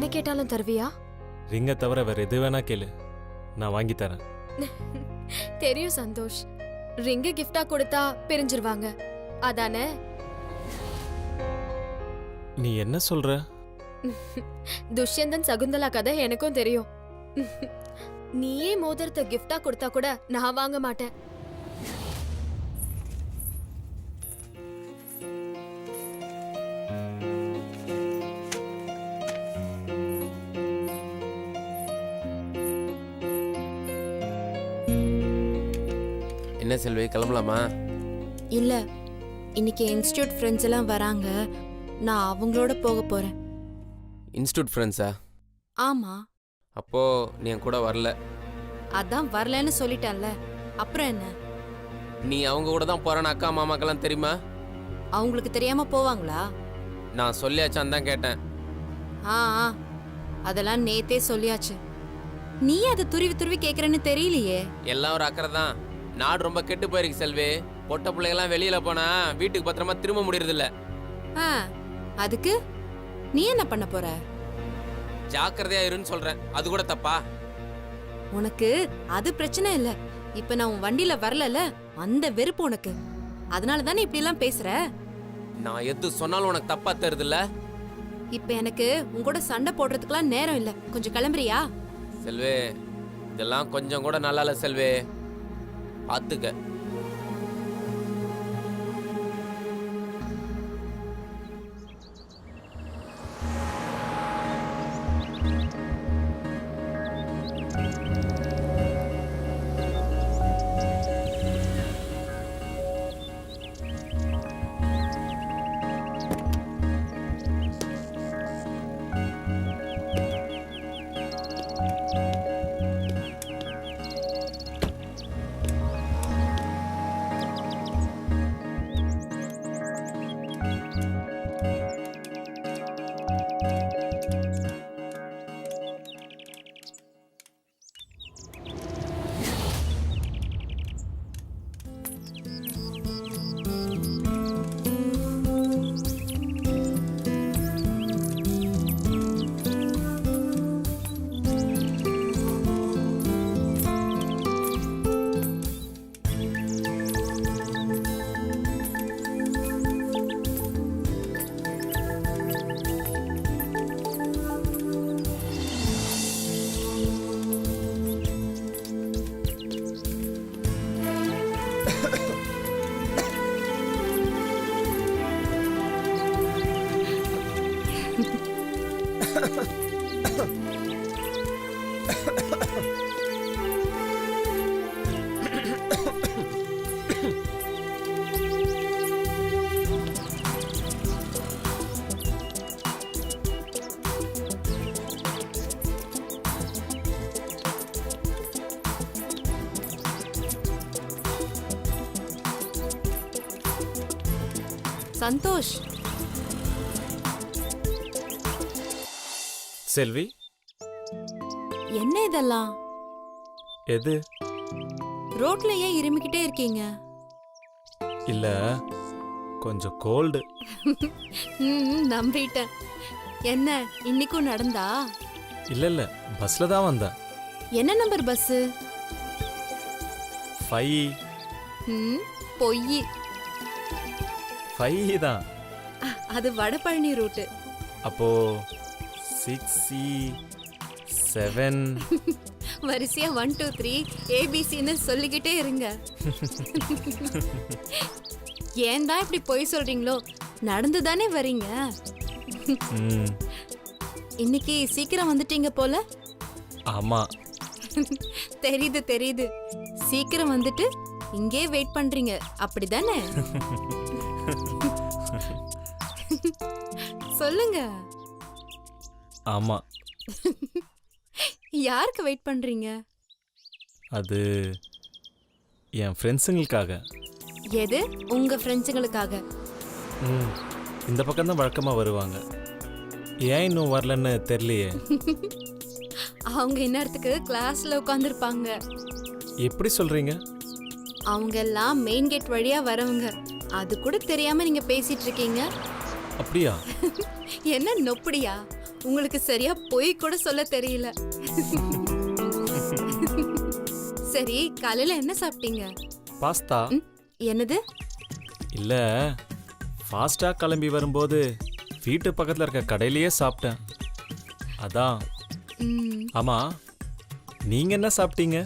என்ன கேட்டாலும் தருவியா? ரிங்கை தவிர வேற எது வேணா கேளு, நான் வாங்கி தரேன். தெரியும் சந்தோஷ், ரிங்க கிஃப்டா கொடுத்தா பிரிஞ்சிருவாங்க அதானே? நீ என்ன சொல்ற? துஷ்யந்தன் சகுந்தலா கதை எனக்கும் தெரியும். நீயே மோதிரத்தை கிஃப்டா கொடுத்தா கூட நான் வாங்க மாட்டேன். என்ன செல்வி, கிளம்பலாமா? இல்ல, இன்னைக்கு இன்ஸ்டிடியூட் ஃப்ரெண்ட்ஸ் எல்லாம் வராங்க, நான் அவங்களோட போக போறேன். இன்ஸ்டியூட் ஃப்ரெண்ட்ஸா? ஆமா. அப்போ நீ என் கூட வரல? அதான் வரலன்னு சொல்லிட்டேன்ல, அப்புறம் என்ன? நீ அவங்க கூட தான் போறான்னு அக்கா மாமாக்கெல்லாம் தெரியுமா? அவங்களுக்கு தெரியாம போவாங்களா? நான் சொல்லியாச்சான்னு தான் கேட்டேன். ஆ ஆ, அதெல்லாம் நேத்தே சொல்லியாச்சு. நீ அதை துருவி துருவி கேக்குறேன்னு தெரியலையே. எல்லாம் ஒரு அக்கறை தான். நாடு ரொம்ப கெட்டு போயிருக்கு செல்வி. பொட்ட பிள்ளைங்கெல்லாம் வெளியில போனா வீட்டுக்கு பத்திரமா திரும்ப முடியறது இல்ல. அதுக்கு நீ என்ன பண்ண போற? ஜாக்கிரதையா இருன்னு சொல்றேன். அது கூட தப்பா? உனக்கு அது பிரச்சனை இல்ல. இப்ப நான் உன் வண்டியில வரலல, அந்த வெறுப்பு உனக்கு. அதனால தானே இப்படி எல்லாம் பேசுற. நான் எது சொன்னாலும் உனக்கு தப்பா தெரியுது இல்ல? இப்ப எனக்கு உன் கூட சண்டை போடுறதுக்குலாம் நேரம் இல்ல. கொஞ்சம் கிளம்புறியா? செல்வி, இதெல்லாம் கொஞ்சம் கூட நல்லா இல்ல செல்வி. பாத்துக்க. சந்தோஷ். செல்வி, என்ன இதெல்லாம்? எது? ரோட்ல ஏன் இருமிக்கிட்டே இருக்கீங்க? இல்ல, கொஞ்சம் கோல்டு. நம்பிட்டேன். என்ன இன்னைக்கும் நடந்தா? இல்ல, பஸ்ல தான் வந்தேன். என்ன நம்பர் பஸ்? 5. பொய். 5 தான். அது வடபழனி ரூட். அப்போ 6E7. வரிசையா 1 2 3 ABCன்னு சொல்லிக்கிட்டே இருங்க. ஏன் தான் இப்படி பொய் சொல்றீங்களோ? நடந்து தானே வரீங்க. இன்னைக்கு சீக்கிரம் வந்துட்டீங்க போல. ஆமா. தெரியுது தெரியுது. சீக்கிரம் வந்துட்டு இங்கே வெயிட் பண்றீங்க, அப்படிதானே? சொல்லுங்க. ஆமா. யாருக்கு வெயிட் பண்றீங்க? அது என் ஃப்ரெண்ட்ஸுங்களுக்காக. எது? உங்க ஃப்ரெண்ட்ஸுங்களுக்காக? இந்த பக்கம் தான் வழக்கமா வருவாங்க. ஏன் இன்னும் வரலன்னு தெரியலையே. அவங்க இன்னத்துக்கு கிளாஸ்ல உட்கார்ந்துருப்பாங்க. எப்படி சொல்றீங்க? அவங்க எல்லாம் மெயின் கேட் வழியா வரவங்க. அது கூட தெரியாம நீங்க பேசிட்டு இருக்கீங்க. அப்படியா? என்ன நொப்படியா? உங்களுக்கு சரியா பொய் கூட சொல்ல தெரியல. சரி, காலையில என்ன சாப்பிட்டீங்க? பாஸ்தா என்னது? இல்ல ஃபாஸ்டா கிளம்பி வரும்போது வீட்டு பக்கத்துல இருக்க கடையிலேயே சாப்பிட்டேன். அதான். ம், ஆமா, நீங்க என்ன சாப்பிட்டீங்க?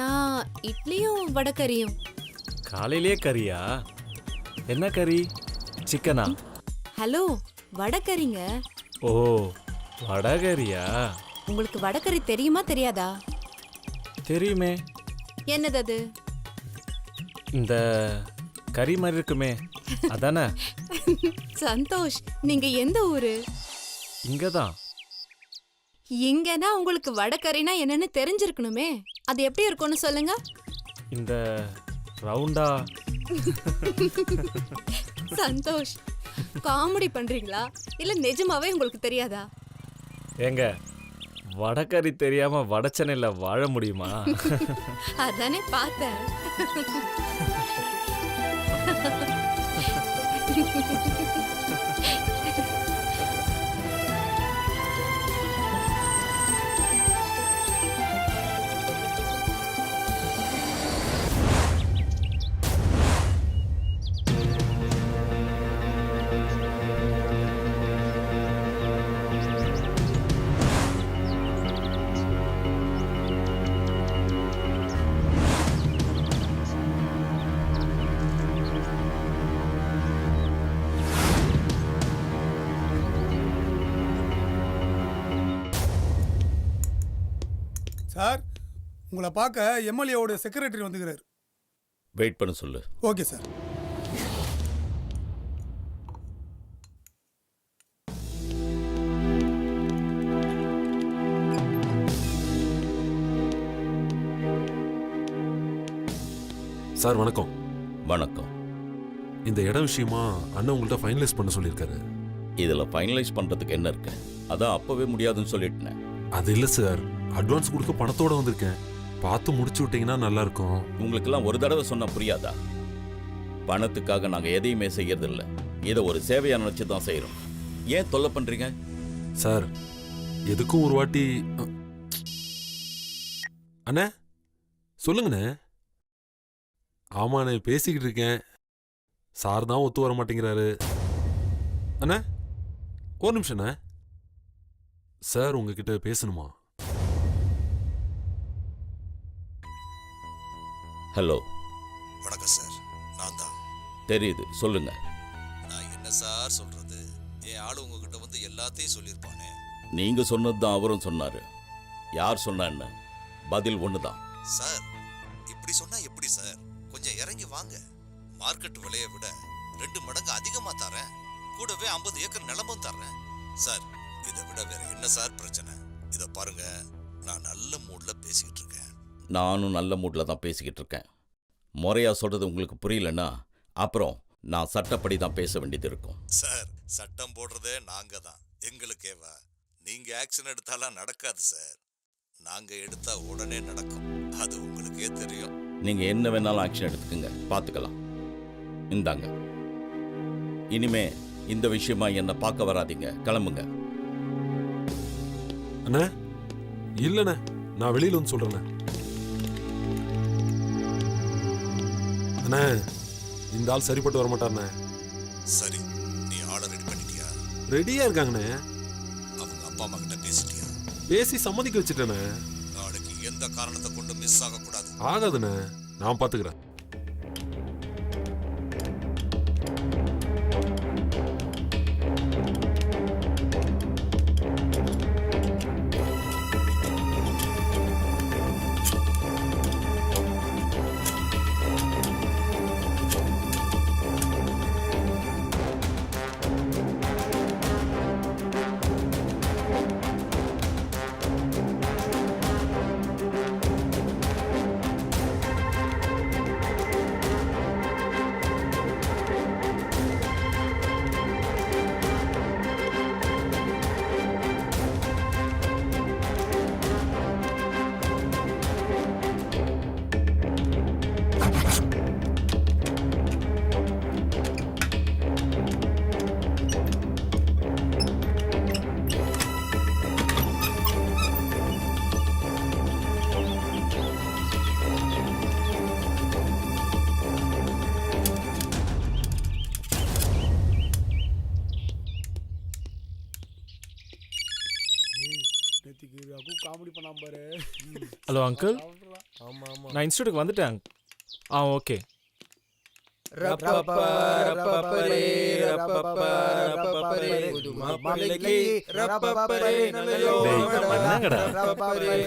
நான் இட்லியும் வடகரியும். காலையிலேயே கறியா? என்ன கறி? சிக்கனா? ஹலோ, வடகரிங்க. ஓ, வடகரியா? உங்களுக்கு வடகரி தெரியுமா தெரியாதா? தெரியுமே. என்னது அது? இந்த கறி மாதிரி இருக்குமே, அதானே? சந்தோஷ், நீங்க எந்த ஊரு? இங்கதான். இங்கன்னா உங்களுக்கு வடகரினா என்னன்னு தெரிஞ்சிருக்கணுமே. அது எப்படி இருக்கும்னு சொல்லுங்க. இந்த ரவுண்டா? சந்தோஷ், காமெடி பண்றீங்களா இல்ல நிஜமாவே உங்களுக்கு தெரியாதா? ஏங்க, வடகறி தெரியாம வடச்சென்னையில வாழ முடியுமா? அதானே பார்த்தேன். சார், உங்களை பார்க்க எம்எல்ஏவோட செக்ரட்டரி வந்துக்கிறார். வெயிட் பண்ண சொல்லு. Okay sir. சார் வணக்கம். வணக்கம். இந்த இடம் விஷயமா அண்ணன் உங்கள்கிட்ட ஃபைனலைஸ் பண்ண சொல்லியிருக்காரு. இதில் ஃபைனலைஸ் பண்ணுறதுக்கு என்ன இருக்கு? அதான் அப்போவே முடியாதுன்னு சொல்லிட்டேன். அது இல்லை சார், அட்வான்ஸ் கொடுக்க பணத்தோட வந்திருக்கேன். பார்த்து முடிச்சு விட்டீங்கன்னா நல்லா இருக்கும். உங்களுக்கெல்லாம் ஒரு தடவை சொன்னால் புரியாதா? பணத்துக்காக நாங்கள் எதையுமே செய்யறதில்ல. இதை ஒரு சேவையாக நினச்சி தான் செய்கிறோம். ஏன் தொல்லை பண்ணுறீங்க? சார், எதுக்கும் ஒரு வாட்டி அண்ணே சொல்லுங்கண்ணே. ஆமாண்ணே, பேசிக்கிட்டு இருக்கேன். சார் தான் ஒத்து வர மாட்டேங்கிறாரு. அண்ணே ஒரு நிமிஷண்ணே. சார் உங்ககிட்ட பேசணுமா? ஹலோ. வணக்கம் சார், நான் தான். தெரியுது, சொல்லுங்க. நான் என்ன சார் சொல்றது? என் ஆளு உங்ககிட்ட வந்து எல்லாத்தையும் சொல்லியிருப்பானே. நீங்கள் சொன்னது தான் அவரும் சொன்னார். யார் சொன்னா என்ன? பதில் ஒன்று தான். சார், இப்படி சொன்னா எப்படி சார்? கொஞ்சம் இறங்கி வாங்க. மார்க்கெட் விலையை விட 2 மடங்கு அதிகமா தரேன். கூடவே 50 ஏக்கர் நிலமும் தர்றேன். சார், இதை விட வேற என்ன சார் பிரச்சனை? இதை பாருங்க, நான் நல்ல மூட்ல பேசிக்கிட்டு இருக்கேன். நானும் நல்ல மூட்டில் தான் பேசிக்கிட்டு இருக்கேன். முறையாக சொல்கிறது உங்களுக்கு புரியலன்னா அப்புறம் நான் சட்டப்படி தான் பேச வேண்டியது இருக்கும். சார், சட்டம் போடுறதே நாங்க தான். எங்களுக்கேவா? நீங்க ஆக்ஷன் எடுத்தாலாம் நடக்காது சார். நாங்க எடுத்தா உடனே நடக்கும். அது உங்களுக்கே தெரியும். நீங்கள் என்ன வேணாலும் ஆக்ஷன் எடுத்துக்கங்க, பார்த்துக்கலாம். இந்தாங்க. இனிமே இந்த விஷயமா என்னை பார்க்க வராதீங்க, கிளம்புங்க. அண்ணே இல்லைண்ணே, நான் வெளியில் வந்து சொல்கிறேண்ணே. அண்ணே, இந்த ஆள் சரிப்பட்டு வர மாட்டார்ண்ணே. சரி, நீ ஆளை ரெடி பண்ணிட்டியா? ரெடியாக இருக்காங்கண்ணே. அவங்க அப்பா அம்மா கிட்ட பேசிட்டியா? பேசி சம்மதிக்க வச்சுட்டேண்ணே. நாளைக்கு எந்த காரணத்தை கொண்டு மிஸ் ஆகக்கூடாது. ஆகாதுண்ணே, நான் பார்த்துக்கிறேன். பண்ணாம பாரு. ஹலோ அங்கிள், ஆமா ஆமா. நான் இன்ஸ்டியூட்டுக்கு வந்துட்டேன். ஓகே. ரப்பப்பா ரப்பப்பரே ரப்பப்பா ரப்பப்பரே புது மாப்பிள்ளைக்கு ரப்பப்பரே நல்ல டேய், பண்ணாங்கடா. ரப்பப்பரே.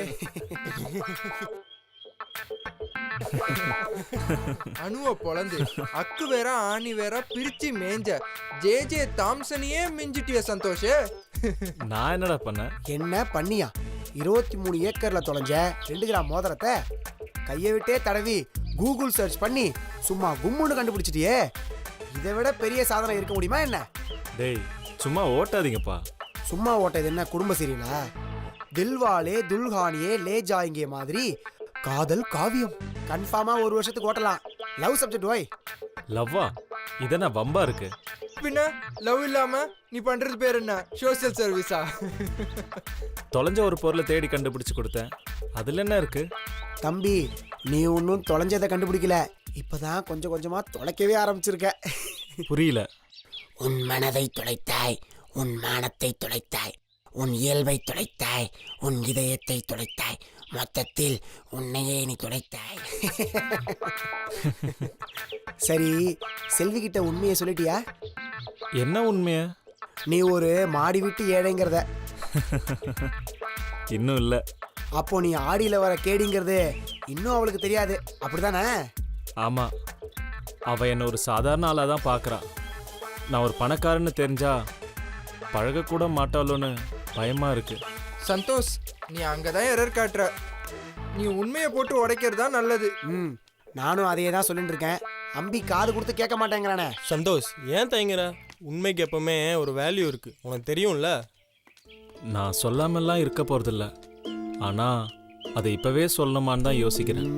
அணுவ பொளந்து அக்கு வேற ஆணி வேற பிரிச்சு மேஞ்ச ஜே தாம்சனையே மிஞ்சிட்டிய சந்தோஷ். நான் என்னடா பண்ணேன்? என்ன பண்ணியா? 23 ஏக்கர்ல தொலைஞ்ச 2 கிராம் மோதிரத்தை கையை விட்டே தடவி கூகுள் சர்ச் பண்ணி சும்மா கும்முன்னு கண்டுபிடிச்சிட்டியே. இதை விட பெரிய சாதனை இருக்க முடியுமா என்ன? டேய், சும்மா ஓட்டாதீங்கப்பா. சும்மா ஓட்டது என்ன குடும்ப சீரியலா? தில்வாலே துல்ஹானியே லே ஜாயிங்கே மாதிரி காதல் காவியம் கன்ஃபார்மா 1 வருஷத்துக்கு ஓட்டலாம். Love subject why? லவ்வா? இதென்ன வம்பா இருக்கு? பின்ன லவ் இல்லாம நீ பண்றது பேர் என்ன? சோசியல் சர்வீஸா? தொலைஞ்ச ஒரு பொருளை தேடி கண்டுபிடிச்சு கொடுத்தேன். அதுல என்ன இருக்கு? தம்பி, நீ ஒன்றும் தொலைஞ்சதை கண்டுபிடிக்கல. இப்பதான் கொஞ்சம் கொஞ்சமா தொலைக்கவே ஆரம்பிச்சிருக்க. புரியல. உன் மனதை தொலைத்தாய், உன் மானத்தை தொலைத்தாய், உன் இயல்பை தொலைத்தாய், உன் இதயத்தை தொலைத்தாய், மொத்தத்தில் உன்னையே நீ தொலைத்தாய். சரி, செல்வி கிட்ட உண்மையை சொல்லிட்டியா? என்ன உண்மைய? நீ ஒரு மாடி விட்டு ஏழைங்கிறத. இன்னும் இல்ல. அப்போ நீ ஆடியில வர கேடிங்கிறது இன்னும் அவளுக்கு தெரியாது, அப்படிதானே? ஆமா, அவ என்ன ஒரு சாதாரண ஆளா தான் பாக்குறா. நான் ஒரு பணக்காரன்னு தெரிஞ்சா பழக கூட மாட்டாளோன்னு பயமா இருக்கு. சந்தோஷ், நீ அங்கதான் எரர் காட்டுற. நீ உண்மையை போட்டு உடைக்கிறது நல்லது. நானும் அதையே தான் சொல்லிட்டு இருக்கேன். அம்பி காது கொடுத்து கேட்க மாட்டேங்கிறானே. சந்தோஷ், ஏன் தயங்குற? உண்மைக்கு எப்பவுமே ஒரு வேல்யூ இருக்கு, உனக்கு தெரியும்ல. நான் சொல்லாமல்லாம் இருக்க போறதில்ல. ஆனா அதை இப்பவே சொல்லணுமான்னு தான் யோசிக்கிறேன்.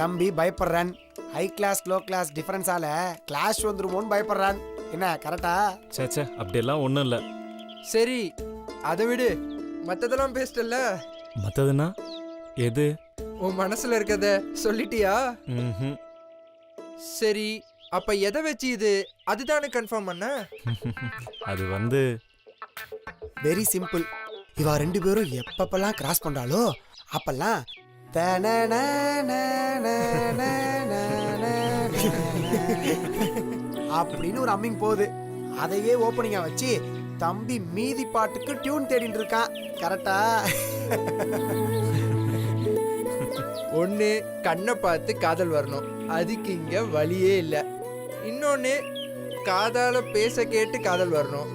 தம்பி பயப்படுறான். ஹை கிளாஸ் லோ கிளாஸ் டிஃபரன்ஸால கிளாஷ் வந்துருமோன்னு பயப்படுறான். என்ன கரெக்டா? சேச்சே, அப்படியெல்லாம் ஒன்றும் இல்லை. சரி, அதை விடு. மத்ததெல்லாம் பேசிட்டல்ல. மற்றதுன்னா எது? உன் மனசுல இருக்கத சொல்லிட்டியா? ம்ஹும். சரி, அப்ப எதை வச்சு இது அதுதானே கன்ஃபார்ம் பண்ண? அது வந்து வெரி சிம்பிள். இவா 2 பேரும் எப்பப்பெல்லாம் கிராஸ் பண்றாளோ அப்பெல்லாம் அப்படின்னு ஒரு அம்மிங் போகுது. அதையே ஓப்பனிங்கா வச்சு தம்பி மீதி பாட்டுக்கு டியூன் தேடிட்டு இருக்கான். கரெக்டா? ஒண்ணு, கண்ணை பார்த்து காதல் வரணும், அதுக்கு இங்க வழியே இல்லை. இன்னொன்னு, காதால பேச கேட்டு காதல் வரணும்,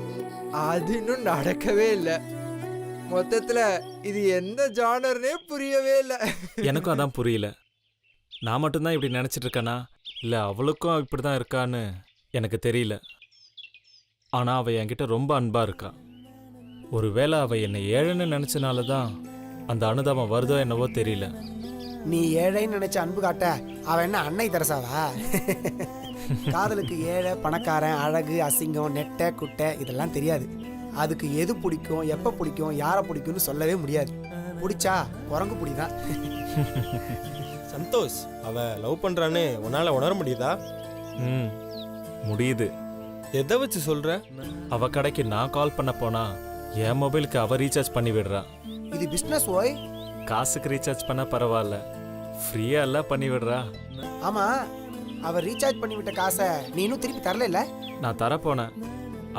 அது இன்னும் நடக்கவே இல்லை. மொத்தத்துல இது எந்த ஜானர்னே புரியவே இல்லை. எனக்கும் அதான் புரியல. நான் மட்டும்தான் இப்படி நினைச்சிட்டு இருக்கேனா இல்லை அவளுக்கும் இப்படிதான் இருக்கான்னு எனக்கு தெரியல. ஆனா அவ என்கிட்ட ரொம்ப அன்பா இருக்கா. ஒருவேளை அவ என்னை ஏழைன்னு நினைச்சனால தான் அந்த அனுதாபம் வருதோ என்னவோ தெரியல. நீ ஏழைன்னு நினைச்ச அன்பு காட்ட அவ என்ன அன்னை தெரசாவா? காதலுக்கு ஏழை பணக்காரன் அழகு அசிங்கம் நெட்டை குட்டை இதெல்லாம் தெரியாது. அதுக்கு எது பிடிக்கும், எப்ப பிடிக்கும், யாரை பிடிக்கும்னு சொல்லவே முடியாது. பிடிச்சா குரங்கு பிடிதான். சந்தோஷ், அவ லவ் பண்றான்னு உன்னால உணர முடியுதா? முடியுது. எதை வச்சு சொல்ற? அவ கடைக்கு நான் கால் பண்ண போனா என் மொபைலுக்கு அவ ரீசார்ஜ் பண்ணி விடுறா. இது பிசினஸ் ஓய். காசுக்கு ரீசார்ஜ் பண்ண பரவாயில்ல, ஃப்ரீயா எல்லாம் பண்ணி விடுறா. ஆமா, அவ ரீசார்ஜ் பண்ணி விட்ட காசை நீ இன்னும் திருப்பி தரல இல்ல? நான் தரப்போனேன்,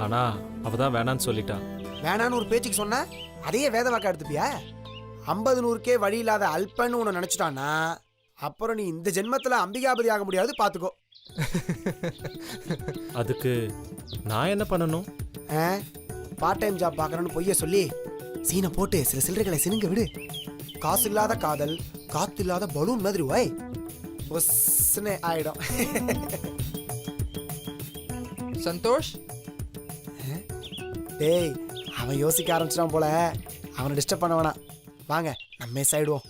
ஆனா அவ தான் வேணான்னு சொல்லிட்டான். வேணான்னு ஒரு பேச்சுக்கு சொன்னா அதையே வேத வாக்கா எடுத்துப்பியா? 50-100க்கே வழி இல்லாத அல்பன்னு உன்னை நினைச்சிட்டானா அப்புறம் நீ இந்த ஜென்மத்துல அம்பிகாபதி ஆக முடியாது, பாத்துக்கோ. அதுக்கு நான் என்ன பண்ணணும்? பார்ட் டைம் ஜாப் பார்க்கறேன்னு பொய்ய சொல்லி சீனை போட்டு சில சில்லறைகளை சினுங்க விடு. காசு இல்லாத காதல் காத்து இல்லாத பலூன் மாதிரி வாய் ஒஸ்னே ஆயிடும். சந்தோஷ், டேய், அவன் யோசிக்க ஆரம்பிச்சிட்டான் போல. அவனை டிஸ்டர்ப் பண்ண வேணாம். வாங்க நம்ம மிஸ் ஆயிடுவோம்.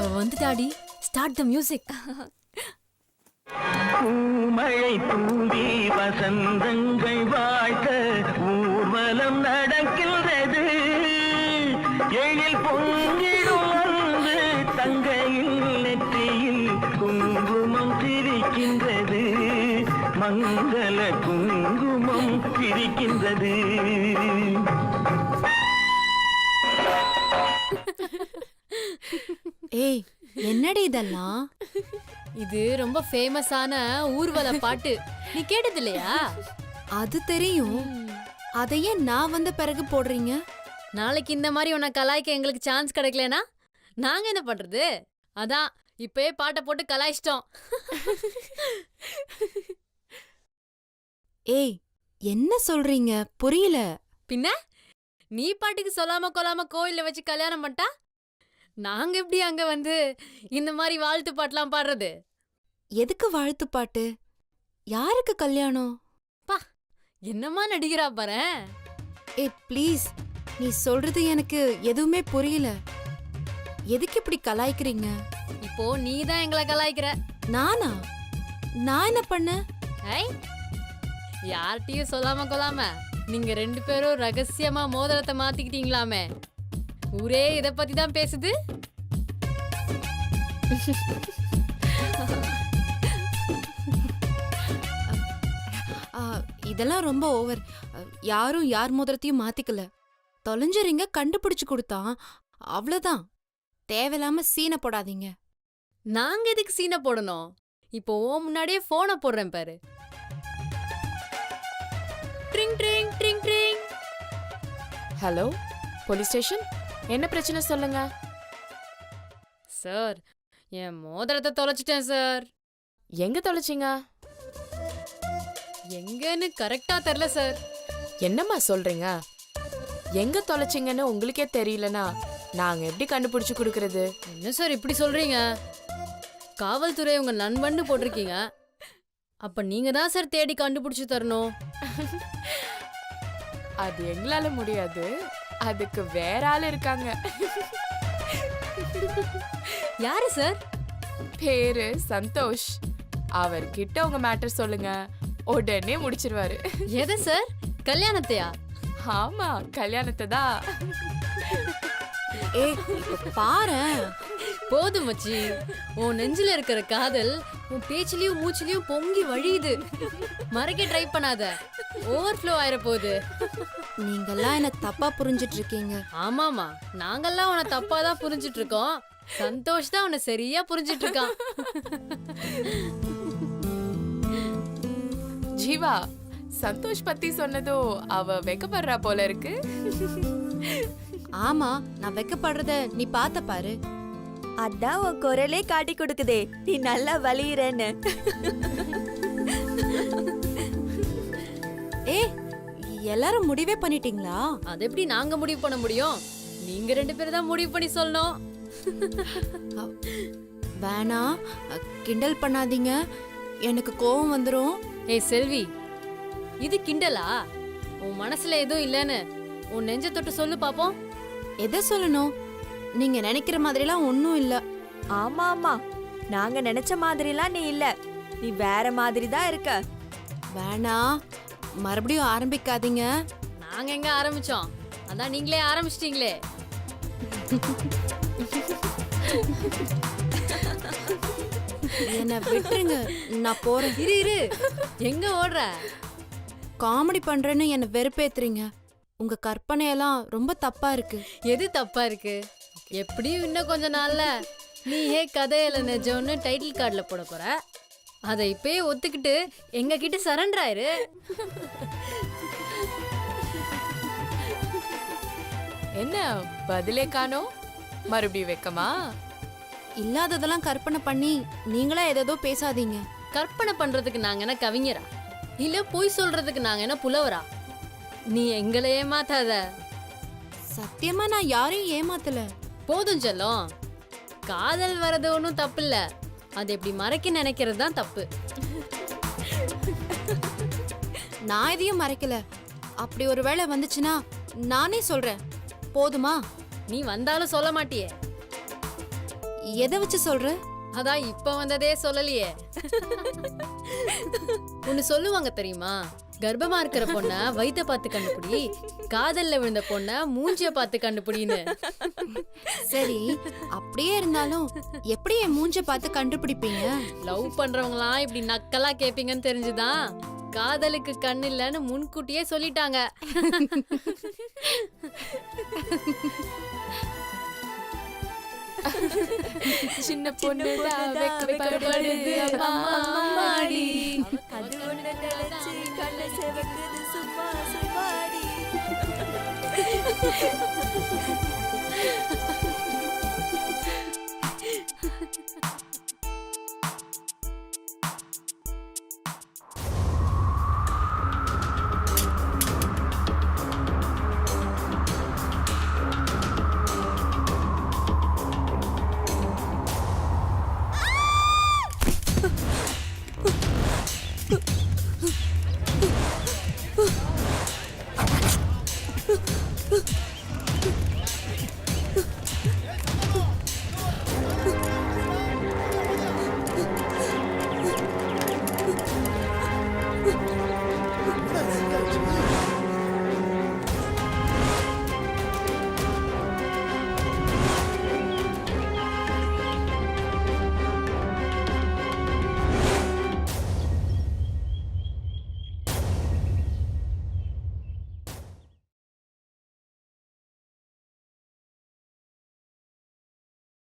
அவ வந்துட்டாடி. Start the music. மழை தூவி வசந்தங்கள் வாழ்த்த ஊர்வலம் நடக்கின்றது. எழில் பொங்கிடும் வந்து தங்கையில் நெற்றியில் குங்குமம் சிரிக்கின்றது. மங்கள குங்குமம் சிரிக்கின்றது. ஏய், என்னடி இதெல்லாம்? இது ரொம்ப ஃபேமஸான ஊர்வல பாட்டு. நீ கேட்டது இல்லையா? அது தெரியும். அதையே நான் வந்த பிறகு போடுறீங்க. நாளைக்கு இந்த மாதிரி உன்னை கலாய்க்க எங்களுக்கு சான்ஸ் கிடைக்கலனா நாங்க என்ன பண்றது? அதான் இப்பயே பாட்டை போட்டு கலாய்ச்சிட்டோம். ஏய், என்ன சொல்றீங்க? புரியல. பின்ன நீ பாட்டுக்கு சொல்லாம கொல்லாம கோயில்ல வச்சு கல்யாணம் பண்ணிட்டா நாங்க எப்படி அங்க வந்து இந்த மாதிரி வாழ்த்து பாட்டுலாம் பாடுறது? எதுக்கு வாழ்த்து பாட்டு? யாருக்கு கல்யாணம்? என்னமா நடிக்கிறா பாரேன். ஏய் ப்ளீஸ், நீ சொல்றது எனக்கு எதுவுமே புரியல. எதுக்கு இப்படி கலாய்க்கிறீங்க? இப்போ நீ தான் எங்களை கலாய்க்கிற. நானா? நான் என்ன பண்ண? ஐ, யார்கிட்டயும் சொல்லாம கொல்லாம நீங்க 2 பேரும் ரகசியமா மோதிரத்தை மாத்திக்கிட்டீங்களாமே. ஊரே இத பத்தி தான் பேசுது. இதெல்லாம் ரொம்ப ஓவர். யாரும் யார் மோதிரத்தையும் மாத்திக்கல. தொலைஞ்சறிங்க கண்டுபிடிச்சு கொடுத்தான், அவ்வளவுதான். தேவையில்லாம சீனை போடாதீங்க. நாங்க எதுக்கு சீனை போடணும்? இப்போ முன்னாடியே போனை போடுறேன் பாரு. Drink drink drink drink. Hello, police station. என்ன பிரச்சனை சொல்லுங்க. சார், என் மோதிரத்தை தொலைச்சிட்டேன் சார். எங்க தொலைச்சிங்க? எங்கன்னு கரெக்டா தெரியல சார். என்னம்மா சொல்றீங்க? எங்க தொலைச்சிங்கன்னு உங்களுக்கே தெரியலனா நாங்க எப்படி கண்டுபிடிச்சு கொடுக்கறது? என்ன சார் இப்படி சொல்றீங்க? காவல்துறை உங்க நண்பன்னு போட்டிருக்கீங்க. அப்ப நீங்க தான் சார் தேடி கண்டுபிடிச்சு தரணும். அது எங்களால முடியாது. அதுக்கு வேற ஆள் இருக்காங்க. யாரு சார்? பேரு சந்தோஷ். அவர்கிட்ட உங்க மேட்டர் சொல்லுங்க, உடனே முடிச்சிருவாரு. எது சார்? கல்யாணத்தையா? ஆமா, கல்யாணத்தை தான். ஏய், பாரு. போதும் மச்சி, உன் நெஞ்சில இருக்கிற காதல் உன் பேச்சிலையும் மூச்சிலையும் பொங்கி வழியுது. மறைக்க ட்ரை பண்ணாத, ஓவர்ஃப்ளோ ஆயிர போகுது. நீங்கெல்லாம் என்ன தப்பா புரிஞ்சிட்டு இருக்கீங்க. ஆமாமா, நாங்கெல்லாம் உன்னை தப்பா தான் புரிஞ்சிட்டு இருக்கோம். சந்தோஷ் தான் உன்னை சரியா புரிஞ்சிட்டு இருக்கான். ஜீவா, சந்தோஷ் பத்தி சொன்னதோ அவ வெக்கப்படுறா போல இருக்கு. ஆமா, நான் வெக்கப்படுறத நீ பார்த்த பாரு. அதான் உன் குரலே காட்டி கொடுக்குதே நீ நல்லா வலியுறன்னு. எல்லாரும் முடிவே பண்ணிட்டீங்களா? அது எப்படி நாங்க முடிவு பண்ண முடியும்? நீங்க 2 பேரும் தான் முடிவு பண்ணி சொல்லணும். வேணா, கிண்டல் பண்ணாதீங்க, எனக்கு கோவம் வந்துரும். ஏய் செல்வி, இது கிண்டலா? உன் மனசுல எதுவும் இல்லன்னு உன் நெஞ்ச தொட்டு சொல்லு பாப்போம். எதை சொல்லணும்? நீங்க நினைக்கிற மாதிரிலாம் ஒன்னும் இல்ல. ஆமா ஆமா, நாங்க நினைச்ச மாதிரிலாம் நீ இல்ல, நீ வேற மாதிரி தான் இருக்க. வேணா, மறுபடியும் ஆரம்பிக்காதீங்க. நாங்க எங்க ஆரம்பிச்சோம்? அதான் நீங்களே ஆரம்பிச்சிட்டீங்களே. என்ன விட்டுருங்க, நான் போறேன். இரு இரு, எங்க ஓடுற? காமெடி பண்றேன்னு என்ன வெறுப்பேத்துறீங்க. உங்க கற்பனையெல்லாம் ரொம்ப தப்பா இருக்கு. எது தப்பா இருக்கு? எப்படியும் இன்னும் கொஞ்ச நாள்ல நீயே கதையில நெஜம்னு டைட்டில் கார்டுல போட போற. அதை இப்பயே ஒத்துக்கிட்டு எங்க கிட்ட சரண்டர் ஆயிரு. என்ன பதிலே காணோம்? மறுபடியும் வெக்கமா? இல்லாததெல்லாம் கற்பனை பண்ணி நீங்களா ஏதோ பேசாதீங்க. கற்பனை பண்றதுக்கு நாங்க என்ன கவிஞரா? இல்ல பொய் சொல்றதுக்கு நாங்க என்ன புலவரா? நீ எங்களை ஏமாத்தாத. சத்தியமா நான் யாரையும் ஏமாத்தல. போதும் செல்லம், காதல் வர்றது ஒன்றும் தப்பு இல்ல, அதை எப்படி மறைக்க நினைக்கிறது தான் தப்பு. நான் எதையும் மறைக்கல. அப்படி ஒரு வேளை வந்துச்சுன்னா நானே சொல்றேன், போதுமா? நீ வந்தாலும் சொல்ல மாட்டியே. எதை வச்சு சொல்ற? அதான் இப்ப வந்ததே சொல்லலையே. ஒன்னு சொல்லுவாங்க தெரியுமா, கர்ப்பமா இருக்கிற பொண்ண வயித்த பார்த்து கண்டுபிடி, காதல்ல விழுந்த பொண்ண மூஞ்சிய பார்த்து கண்டுபிடின்னு. சரி, அப்படியே இருந்தாலும் எப்படி என் மூஞ்ச பார்த்து கண்டுபிடிப்பீங்க? லவ் பண்றவங்களாம் இப்படி நக்கலா கேப்பீங்கன்னு தெரிஞ்சுதான் காதலுக்கு கண் இல்லைன்னு முன்கூட்டியே சொல்லிட்டாங்க. சின்ன பொண்ணு வெக்கப்படுது அம்மாடி. அது ஒண்ணு நினைச்சு கண்ணு செவக்குது சும்மா சும்மாடி.